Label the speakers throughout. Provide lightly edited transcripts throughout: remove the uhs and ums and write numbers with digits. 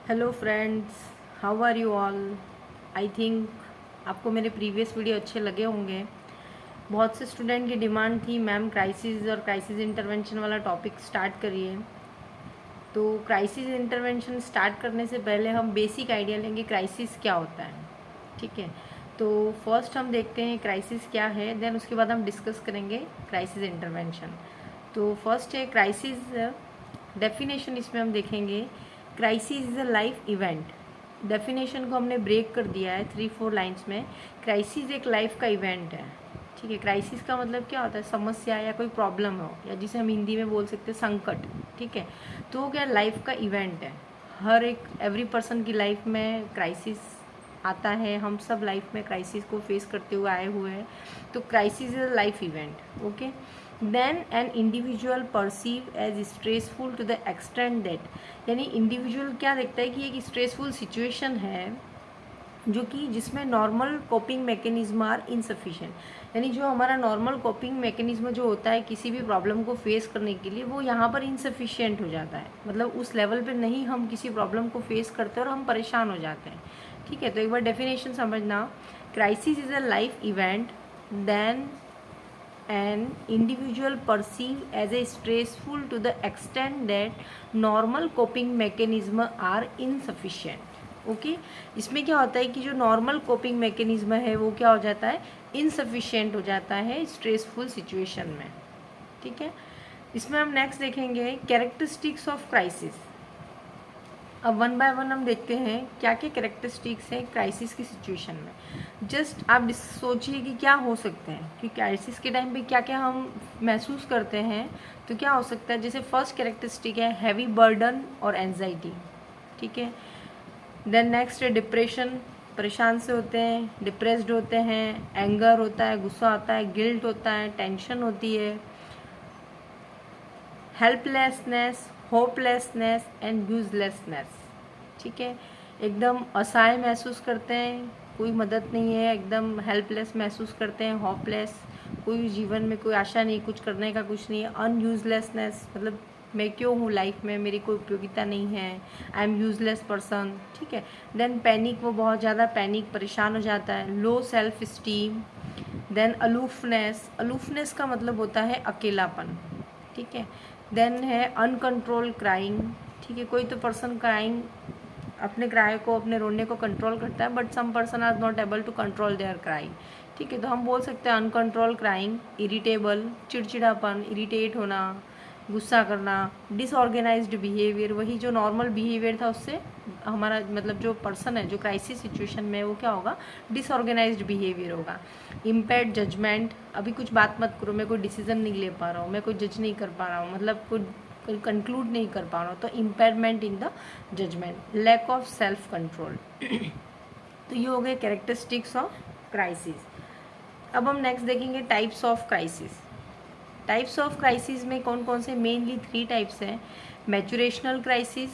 Speaker 1: Hello friends, how are you all. I think आपको मेरे previous video अच्छे लगे होंगे। बहुत से स्टूडेंट की डिमांड थी मैम क्राइसिस और क्राइसिस इंटरवेंशन वाला टॉपिक स्टार्ट करिए। तो क्राइसिस इंटरवेंशन स्टार्ट करने से पहले हम बेसिक आइडिया लेंगे क्राइसिस क्या होता है। ठीक है, तो फर्स्ट हम देखते हैं क्राइसिस क्या है, देन उसके बाद हम डिस्कस करेंगे क्राइसिस इंटरवेंशन। तो फर्स्ट है क्राइसिस डेफिनेशन। इसमें हम देखेंगे crisis is a life event. Definition को हमने ब्रेक कर दिया है 3-4 लाइंस में। क्राइसिस एक लाइफ का इवेंट है। ठीक है, क्राइसिस का मतलब क्या होता है, समस्या या कोई प्रॉब्लम हो, या जिसे हम हिंदी में बोल सकते हैं संकट। ठीक है, तो वो क्या लाइफ का इवेंट है। हर एक एवरी पर्सन की लाइफ में क्राइसिस आता है। हम सब लाइफ में क्राइसिस को फेस करते हुए आए हुए हैं। तो crisis is a life event. Okay, then an individual perceive as stressful to the extend that, यानी इंडिविजुअल क्या देखता है कि एक स्ट्रेसफुल सिचुएशन है जो कि जिसमें normal coping mechanism are insufficient, यानी जो हमारा नॉर्मल कोपिंग मैकेनिज्म जो होता है किसी भी प्रॉब्लम को फेस करने के लिए, वो यहाँ पर इनसफिशिएंट हो जाता है। मतलब उस लेवल पे नहीं हम किसी प्रॉब्लम को फेस करते और हम परेशान हो जाते हैं। ठीक है, तो एक बार डेफिनेशन समझना। Crisis is a life event then an individual perceive as a stressful to the extent that normal coping mechanism are insufficient. Okay, इसमें क्या होता है कि जो नॉर्मल कोपिंग मैकेनिज्म है वो क्या हो जाता है, इनसफिशिएंट हो जाता है स्ट्रेसफुल सिचुएशन में। ठीक है, इसमें हम नेक्स्ट देखेंगे कैरेक्टरिस्टिक्स ऑफ क्राइसिस। अब वन बाय वन हम देखते हैं क्या क्या कैरेक्टरिस्टिक्स हैं क्राइसिस की सिचुएशन में। जस्ट आप सोचिए कि क्या हो सकते हैं कि क्राइसिस के टाइम पे क्या क्या हम महसूस करते हैं। तो क्या हो सकता है, जैसे फर्स्ट कैरेक्टरिस्टिक है हैवी बर्डन और एंजाइटी। ठीक है, देन नेक्स्ट है डिप्रेशन, परेशान से होते हैं, डिप्रेस्ड होते हैं, एंगर होता है, गुस्सा होता है, गिल्ट होता है, टेंशन होती है, हेल्पलेसनेस, होपलेसनेस एंड यूजलेसनेस। ठीक है, एकदम असहाय महसूस करते हैं, कोई मदद नहीं है, एकदम हेल्पलेस महसूस करते हैं, होपलेस, कोई जीवन में कोई आशा नहीं, कुछ करने का कुछ नहीं है, अनयूजलेसनेस, मतलब मैं क्यों हूँ लाइफ में, मेरी कोई उपयोगिता नहीं है, आई एम यूजलेस पर्सन। ठीक है, देन पैनिक, वो बहुत ज़्यादा पैनिक परेशान हो जाता है, low self esteem, then aloofness, aloofness का मतलब होता है अकेलापन। ठीक है, देन है अनकंट्रोल क्राइंग। ठीक है, कोई तो पर्सन क्राइंग, अपने क्राई को, अपने रोने को कंट्रोल करता है, but some person are not able to control their crying. ठीक है, तो हम बोल सकते हैं अनकंट्रोल क्राइंग, इरिटेबल, चिड़चिड़ापन, इरिटेट होना, गुस्सा करना, डिसऑर्गेनाइज्ड बिहेवियर, वही जो नॉर्मल बिहेवियर था उससे हमारा मतलब जो पर्सन है जो क्राइसिस सिचुएशन में, वो क्या होगा, डिसऑर्गेनाइज्ड बिहेवियर होगा। इम्पेयर्ड जजमेंट, अभी कुछ बात मत करो, मैं कोई डिसीजन नहीं ले पा रहा हूँ, मैं कोई जज नहीं कर पा रहा हूँ, मतलब कोई कंक्लूड नहीं कर पा रहा हूँ, तो impairment in the judgement, lack of self control. तो ये हो गए कैरेक्टरिस्टिक्स ऑफ क्राइसिस। अब हम नेक्स्ट देखेंगे types of crisis. Types of crisis में कौन कौन से, मेनली 3 टाइप्स हैं। Maturational crisis,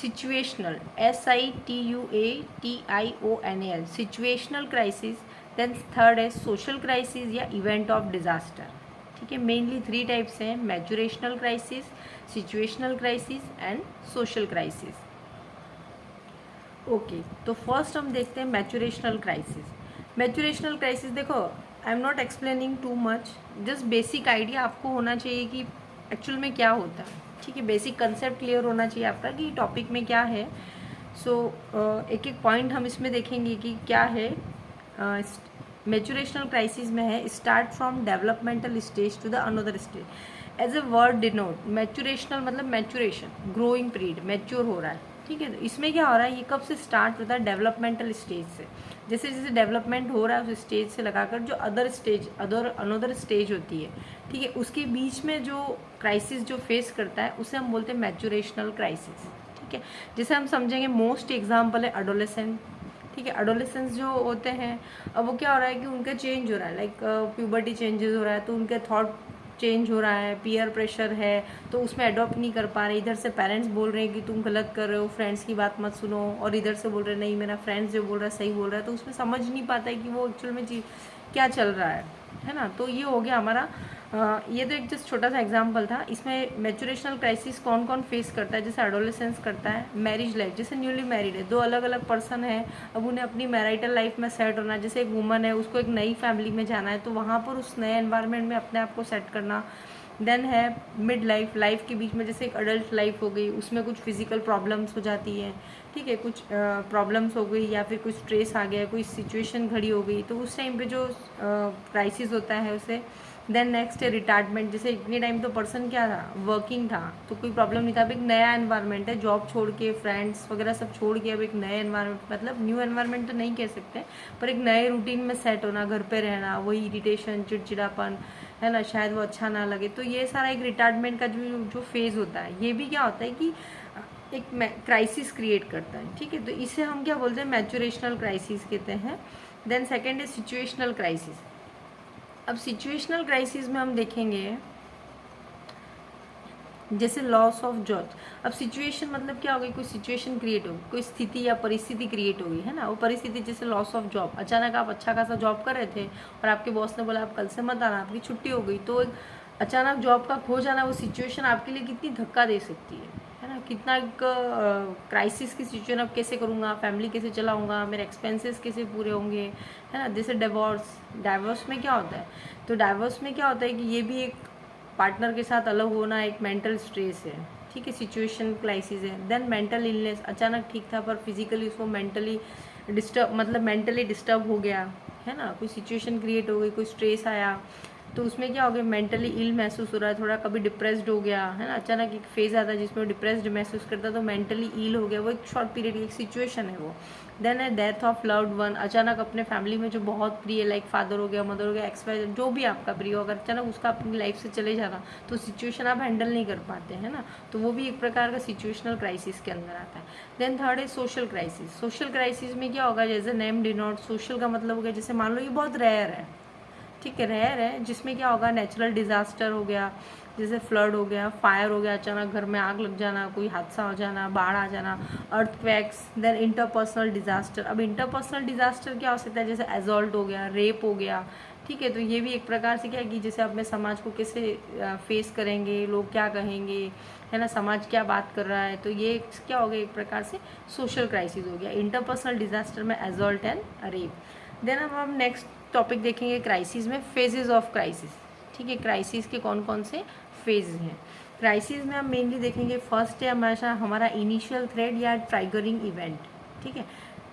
Speaker 1: situational, SITUATIONAL, situational crisis, then third है सोशल क्राइसिस या इवेंट ऑफ डिजास्टर। ठीक है, मेनली 3 टाइप्स हैं, maturational crisis, situational crisis and social crisis. Okay, तो फर्स्ट हम देखते हैं मैचुरेशनल क्राइसिस। मैचुरेशनल क्राइसिस देखो, I am not explaining too much, just basic idea आपको होना चाहिए कि एक्चुअल में क्या होता है। ठीक है, बेसिक कंसेप्ट क्लियर होना चाहिए आपका कि टॉपिक में क्या है। सो एक एक पॉइंट हम इसमें देखेंगे कि क्या है। मैचुरेशनल क्राइसिस में है start from developmental stage to the another stage. As a word denote, maturational मतलब मैचुरेशन, ग्रोइंग पीरियड, मैच्योर हो रहा है। ठीक है, तो इसमें क्या हो रहा है, ये कब से स्टार्ट होता है, डेवलपमेंटल स्टेज से। जैसे जैसे डेवलपमेंट हो रहा है उस स्टेज से लगाकर जो अनदर स्टेज होती है, ठीक है, उसके बीच में जो क्राइसिस जो फेस करता है उसे हम बोलते हैं मैचुरेशनल क्राइसिस। ठीक है, जैसे हम समझेंगे मोस्ट एग्जाम्पल है अडोलेसेंट। ठीक है, अडोलेसेंस जो होते हैं, अब वो क्या हो रहा है कि उनका चेंज हो रहा है, लाइक प्यूबर्टी चेंजेस हो रहा है, तो उनके थॉट चेंज हो रहा है, पीयर प्रेशर है, तो उसमें अडॉप्ट नहीं कर पा रहे। इधर से पेरेंट्स बोल रहे हैं कि तुम गलत कर रहे हो, फ्रेंड्स की बात मत सुनो, और इधर से बोल रहे हैं नहीं मेरा फ्रेंड्स जो बोल रहा है सही बोल रहा है, तो उसमें समझ नहीं पाता है कि वो एक्चुअल में क्या चल रहा है ना। तो ये हो गया हमारा ये तो एक जस्ट छोटा सा एग्जांपल था। इसमें मैचुरेशनल क्राइसिस कौन कौन फेस करता है, जैसे एडोलेसेंस करता है, मैरिज लाइफ, जैसे न्यूली मैरिड है, दो अलग अलग पर्सन है, अब उन्हें अपनी मैरिटल लाइफ में सेट होना, जैसे एक वुमन है उसको एक नई फैमिली में जाना है, तो वहाँ पर उस नए एनवायरनमेंट में अपने आप को सेट करना। देन है मिड लाइफ, लाइफ के बीच में जैसे एक अडल्ट लाइफ हो गई, उसमें कुछ फिजिकल प्रॉब्लम्स हो जाती है, ठीक है, कुछ प्रॉब्लम्स हो गई या फिर कुछ स्ट्रेस आ गया, कोई सिचुएशन खड़ी हो गई, तो उस टाइम पे जो क्राइसिस होता है उसे। देन नेक्स्ट है रिटायरमेंट, जैसे इतने टाइम तो पर्सन क्या था, वर्किंग था, तो कोई प्रॉब्लम नहीं था, अब एक नया एनवायरनमेंट है, जॉब छोड़ के, फ्रेंड्स वगैरह सब छोड़ के, अब एक नए एनवायरनमेंट, मतलब न्यू एनवायरनमेंट तो नहीं कह सकते, पर एक नए रूटीन में सेट होना, घर पे रहना, वही इरिटेशन, चिड़चिड़ापन, है ना, शायद वो अच्छा ना लगे, तो ये सारा एक रिटायरमेंट का जो जो फेज़ होता है, ये भी क्या होता है कि एक क्राइसिस क्रिएट करता है, ठीक है, तो इसे हम क्या बोलते हैं, मैचुरेशनल क्राइसिस कहते हैं। देन सेकेंड है सिचुएशनल क्राइसिस। अब सिचुएशनल क्राइसिस में हम देखेंगे जैसे लॉस ऑफ जॉब। अब सिचुएशन मतलब क्या हो गई, कोई सिचुएशन क्रिएट होगी, कोई स्थिति या परिस्थिति क्रिएट होगी, है ना, वो परिस्थिति जैसे लॉस ऑफ जॉब, अचानक आप अच्छा खासा जॉब कर रहे थे और आपके बॉस ने बोला आप कल से मत आना, आपकी छुट्टी हो गई, तो एक अचानक जॉब का खो जाना, वो सिचुएशन आपके लिए कितनी धक्का दे सकती है ना, कितना एक क्राइसिस की सिचुएशन, अब कैसे करूँगा, फैमिली कैसे चलाऊँगा, मेरे एक्सपेंसेस कैसे पूरे होंगे, है ना। जैसे डाइवोर्स में क्या होता है, तो डाइवोर्स में क्या होता है कि ये भी एक पार्टनर के साथ अलग होना एक मेंटल स्ट्रेस है, ठीक है, सिचुएशन क्राइसिस है। देन मेंटल इलनेस, अचानक ठीक था पर फिजिकली उसको मेंटली डिस्टर्ब, मतलब मेंटली डिस्टर्ब हो गया, है ना, कोई सिचुएशन क्रिएट हो गई, कोई स्ट्रेस आया, तो उसमें क्या हो गया, मेंटली इल महसूस हो रहा है, थोड़ा कभी डिप्रेस्ड हो गया, है ना, अचानक एक फेज आता है जिसमें वो डिप्रेस्ड महसूस करता है, तो मेंटली इल हो गया, वो एक शॉर्ट पीरियड की एक सिचुएशन है वो। देन है डेथ ऑफ लव्ड वन, अचानक अपने फैमिली में जो बहुत प्रिय, लाइक फादर हो गया, मदर हो गया, एक्सपायर, जो भी आपका प्रिय हो, अगर अचानक उसका अपनी लाइफ से चले जाना, तो सिचुएशन आप हैंडल नहीं कर पाते, है ना, तो वो भी एक प्रकार का सिचुएशनल क्राइसिस के अंदर आता है। देन थर्ड है सोशल क्राइसिस। सोशल क्राइसिस में क्या होगा, जैसे नेम डिनोट, सोशल का मतलब हो गया, जैसे मान लो ये बहुत रेयर है, ठीक है, रेयर है, जिसमें क्या होगा, नेचुरल डिजास्टर हो गया, जैसे फ्लड हो गया, फायर हो गया, अचानक घर में आग लग जाना, कोई हादसा हो जाना, बाढ़ आ जाना, अर्थक्वेक्स। Then interpersonal disaster. अब इंटरपर्सनल डिजास्टर क्या हो सकता है, जैसे एजॉल्ट हो गया, रेप हो गया, ठीक है, तो ये भी एक प्रकार से क्या है कि जैसे अपने समाज को कैसे फेस करेंगे, लोग क्या कहेंगे, है ना, समाज क्या बात कर रहा है, तो ये क्या हो गया, एक प्रकार से सोशल क्राइसिस हो गया, इंटरपर्सनल डिजास्टर में एजॉल्ट एंड रेप। देन अब हम नेक्स्ट टॉपिक देखेंगे क्राइसिस में, फेजेस ऑफ क्राइसिस, ठीक है, क्राइसिस के कौन कौन से फेज हैं। क्राइसिस में हम मेनली देखेंगे, फर्स्ट है हमारा इनिशियल थ्रेड या ट्रिगरिंग इवेंट, ठीक है,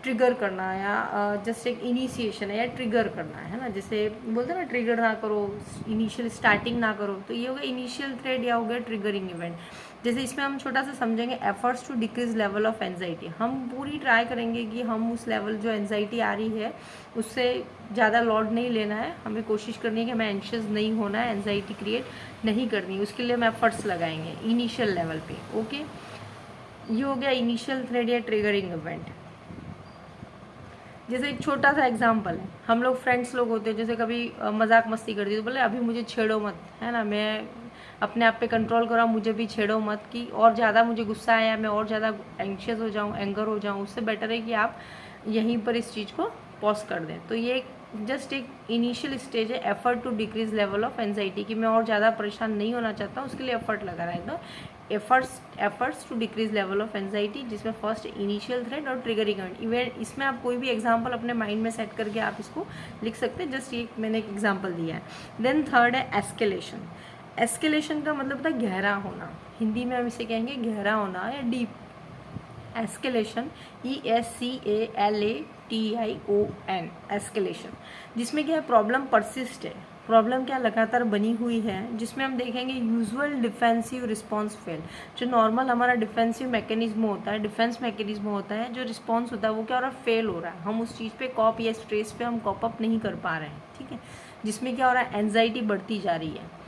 Speaker 1: ट्रिगर करना या जस्ट एक इनिशिएशन है या ट्रिगर करना है ना, जैसे बोलते हैं ना ट्रिगर ना करो, इनिशियल स्टार्टिंग ना करो, तो ये हो गया इनिशियल थ्रेड या हो गया ट्रिगरिंग इवेंट। जैसे इसमें हम छोटा सा समझेंगे efforts to decrease level of anxiety, हम पूरी ट्राई करेंगे कि हम उस लेवल जो एंजाइटी आ रही है उससे ज़्यादा लोड नहीं लेना है, हमें कोशिश करनी है कि हमें एंशियस नहीं होना है, एंजाइटी क्रिएट नहीं करनी, उसके लिए हम एफर्ट्स लगाएंगे इनिशियल लेवल पे। ओके, ये हो गया इनिशियल थ्रेड या ट्रिगरिंग इवेंट। जैसे एक छोटा सा एग्जांपल है, हम लोग फ्रेंड्स लोग होते हैं, जैसे कभी मजाक मस्ती कर दी तो बोले अभी मुझे छेड़ो मत, है ना, मैं अपने आप पे कंट्रोल करा, मुझे भी छेड़ो मत, कि और ज़्यादा मुझे गुस्सा आया, मैं और ज़्यादा एंशियस हो जाऊँ, एंगर हो जाऊँ, उससे बेटर है कि आप यहीं पर इस चीज़ को पॉज कर दें। तो ये जस्ट एक इनिशियल स्टेज है, effort to decrease level of anxiety, कि मैं और ज़्यादा परेशान नहीं होना चाहता हूँ, उसके लिए एफर्ट लगा रहा है, तो efforts to decrease level of anxiety, जिसमें फर्स्ट इनिशियल थ्रेड और ट्रिगरिंग इवेंट। इसमें आप कोई भी एग्जांपल अपने माइंड में सेट करके आप इसको लिख सकते हैं, जस्ट ये मैंने एक एग्जांपल दिया है। देन थर्ड है एस्केलेशन। एस्केलेशन का मतलब होता है गहरा होना, हिंदी में हम इसे कहेंगे गहरा होना या डीप। एस्केलेशन, ESCALATION, एस्केलेशन, जिसमें क्या है, प्रॉब्लम परसिस्ट है, प्रॉब्लम क्या लगातार बनी हुई है, जिसमें हम देखेंगे यूजुअल डिफेंसिव रिस्पॉन्स फेल। जो नॉर्मल हमारा डिफेंसिव मैकेनिज्म होता है, डिफेंस मैकेनिज्म होता है, जो रिस्पॉन्स होता है वो क्या हो रहा है, फेल हो रहा है, हम उस चीज़ पे कॉप या स्ट्रेस पे हम कॉप अप नहीं कर पा रहे हैं, ठीक है, जिसमें क्या हो रहा है, एंजाइटी बढ़ती जा रही है।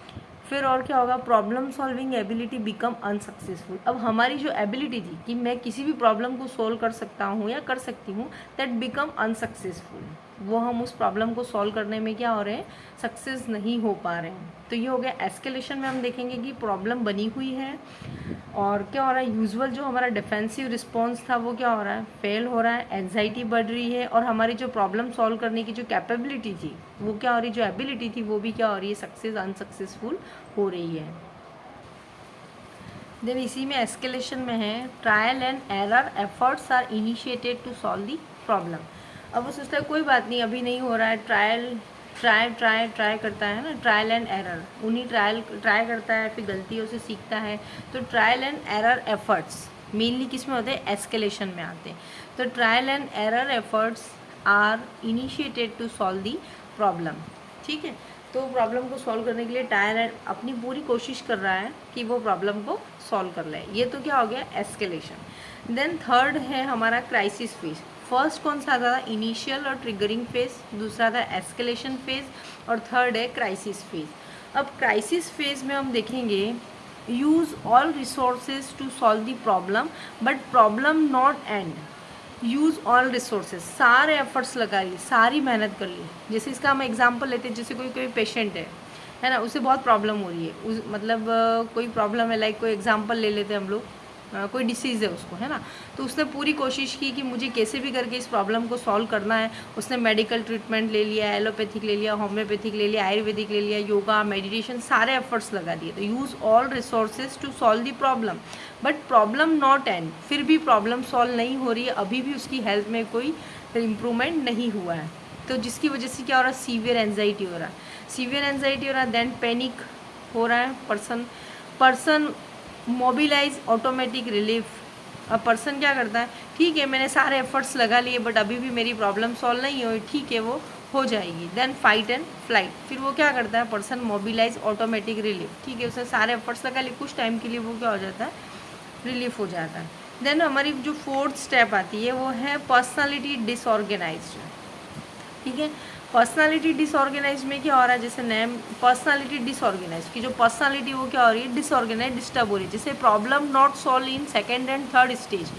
Speaker 1: फिर और क्या होगा, problem solving ability become unsuccessful. अब हमारी जो एबिलिटी थी कि मैं किसी भी प्रॉब्लम को सोल्व कर सकता हूँ या कर सकती हूँ, दैट बिकम अनसक्सेसफुल, वो हम उस प्रॉब्लम को सॉल्व करने में क्या हो रहे हैं, सक्सेस नहीं हो पा रहे हैं। तो ये हो गया एस्केलेशन में हम देखेंगे कि प्रॉब्लम बनी हुई है और क्या हो रहा है, यूजुअल जो हमारा डिफेंसिव रिस्पॉन्स था वो क्या हो रहा है, फेल हो रहा है, एंजाइटी बढ़ रही है और हमारी जो प्रॉब्लम सॉल्व करने की जो कैपेबिलिटी थी वो क्या हो रही, जो एबिलिटी थी वो भी क्या हो रही है, सक्सेस अनसक्सेसफुल हो रही है। देन इसी में एस्केलेशन में है trial and error efforts are initiated to solve the problem. अब वो सोचता है कोई बात नहीं, अभी नहीं हो रहा है, ट्राई करता है ना, ट्रायल एंड एरर, उन्हीं ट्राई करता है, फिर गलतियों से सीखता है। तो trial and error efforts mainly किस में होते हैं, एस्केलेशन में आते हैं। तो trial and error efforts are initiated to solve the problem. ठीक है, तो प्रॉब्लम को सॉल्व करने के लिए ट्रायल अपनी पूरी कोशिश कर रहा है कि वो प्रॉब्लम को सॉल्व कर ले। ये तो क्या हो गया, एस्केलेशन। देन थर्ड है हमारा क्राइसिस फेज। फर्स्ट कौन सा था, इनिशियल और ट्रिगरिंग फेज, दूसरा था एस्केलेशन फेज और थर्ड है क्राइसिस फेज। अब क्राइसिस फेज में हम देखेंगे use all resources to solve the problem but problem not end. Use all resources, सारे एफर्ट्स लगा ली, सारी मेहनत कर ली। जैसे इसका हम एग्जांपल लेते हैं, जैसे कोई पेशेंट है ना, उसे बहुत प्रॉब्लम हो रही है, मतलब कोई प्रॉब्लम है, लाइक कोई एग्जांपल ले लेते हैं हम लोग, कोई डिसीज़ है उसको, है ना, तो उसने पूरी कोशिश की कि मुझे कैसे भी करके इस प्रॉब्लम को सॉल्व करना है। उसने मेडिकल ट्रीटमेंट ले लिया, एलोपैथिक ले लिया, होम्योपैथिक ले लिया, आयुर्वेदिक ले लिया, योगा, मेडिटेशन, सारे एफर्ट्स लगा दिए। तो use all resources to solve the problem but problem not end, फिर भी प्रॉब्लम सॉल्व नहीं हो रही है, अभी भी उसकी हेल्थ में कोई इम्प्रूवमेंट नहीं हुआ है। तो जिसकी वजह से क्या हो रहा है, सीवियर एंजाइटी हो रहा है, सीवियर एंजाइटी हो रहा है, देन पैनिक हो रहा है, पर्सन मोबिलाइज ऑटोमेटिक रिलीफ। अब पर्सन क्या करता है, ठीक है मैंने सारे एफर्ट्स लगा लिए बट अभी भी मेरी प्रॉब्लम सॉल्व नहीं हुई, ठीक है वो हो जाएगी। देन फाइट एंड फ्लाइट, फिर वो क्या करता है, पर्सन मोबिलाइज ऑटोमेटिक रिलीफ, ठीक है उसने सारे एफर्ट्स लगा लिए, कुछ टाइम के लिए वो क्या हो जाता है, रिलीफ हो जाता है। देन हमारी जो फोर्थ स्टेप आती है वो है पर्सनालिटी डिसऑर्गेनाइज्ड। ठीक है, पर्सनालिटी डिसऑर्गेनाइज में क्या हो रहा है, जैसे नेम पर्सनालिटी डिसऑर्गेनाइज की जो पर्सनालिटी वो क्या हो रही है, डिसऑर्गेनाइज, डिस्टर्ब हो रही है। जैसे problem not solve in second and third stage.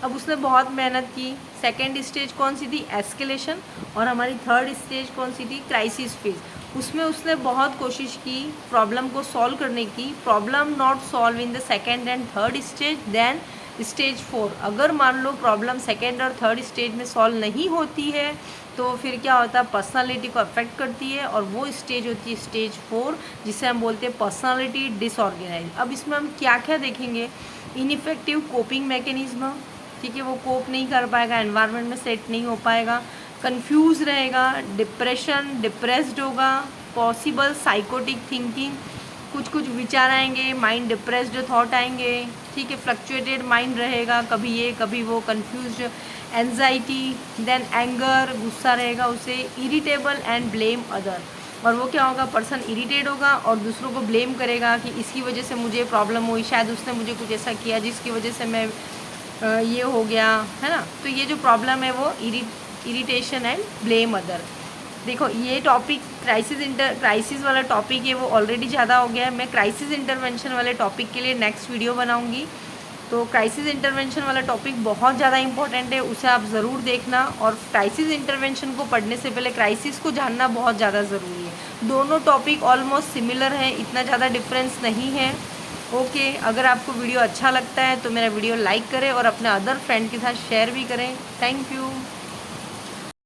Speaker 1: अब उसने बहुत मेहनत की, सेकेंड स्टेज कौन सी थी, एस्केलेशन, और हमारी थर्ड स्टेज कौन सी थी, क्राइसिस फेज। उसमें उसने बहुत कोशिश की प्रॉब्लम को सॉल्व करने की, problem not solve in the second and third stage, then stage 4। अगर मान लो प्रॉब्लम सेकेंड और थर्ड स्टेज में सॉल्व नहीं होती है तो फिर क्या होता है, पर्सनालिटी को अफेक्ट करती है और वो स्टेज होती है स्टेज 4, जिसे हम बोलते हैं पर्सनालिटी डिसऑर्गेनाइज। अब इसमें हम क्या क्या देखेंगे, इनइफेक्टिव कोपिंग मैकेनिज्म, ठीक है वो कोप नहीं कर पाएगा, एनवायरनमेंट में सेट नहीं हो पाएगा, कंफ्यूज रहेगा, डिप्रेशन, डिप्रेस्ड होगा, पॉसिबल साइकोटिक थिंकिंग, कुछ विचार आएंगे, माइंड डिप्रेस्ड थॉट आएंगे, ठीक है फ्लक्चुएटेड माइंड रहेगा, कभी ये कभी वो, कंफ्यूज्ड, एंजाइटी, देन एंगर, गुस्सा रहेगा उसे, इरिटेबल एंड ब्लेम अदर, और वो क्या होगा, पर्सन इरिटेट होगा और दूसरों को ब्लेम करेगा कि इसकी वजह से मुझे प्रॉब्लम हुई, शायद उसने मुझे कुछ ऐसा किया जिसकी वजह से मैं ये हो गया, है ना। तो ये जो प्रॉब्लम है वो इरिटेशन एंड ब्लेम अदर। देखो ये टॉपिक क्राइसिस वाला टॉपिक है वो ऑलरेडी ज़्यादा हो गया है, मैं क्राइसिस इंटरवेंशन वाले टॉपिक के लिए नेक्स्ट वीडियो बनाऊंगी। तो क्राइसिस इंटरवेंशन वाला टॉपिक बहुत ज़्यादा इंपॉर्टेंट है, उसे आप ज़रूर देखना, और क्राइसिस इंटरवेंशन को पढ़ने से पहले क्राइसिस को जानना बहुत ज़्यादा ज़रूरी है। दोनों टॉपिक ऑलमोस्ट सिमिलर है, इतना ज़्यादा डिफरेंस नहीं है। ओके, अगर आपको वीडियो अच्छा लगता है तो मेरा वीडियो लाइक करें और अपने अदर फ्रेंड के साथ शेयर भी करें। Thank you.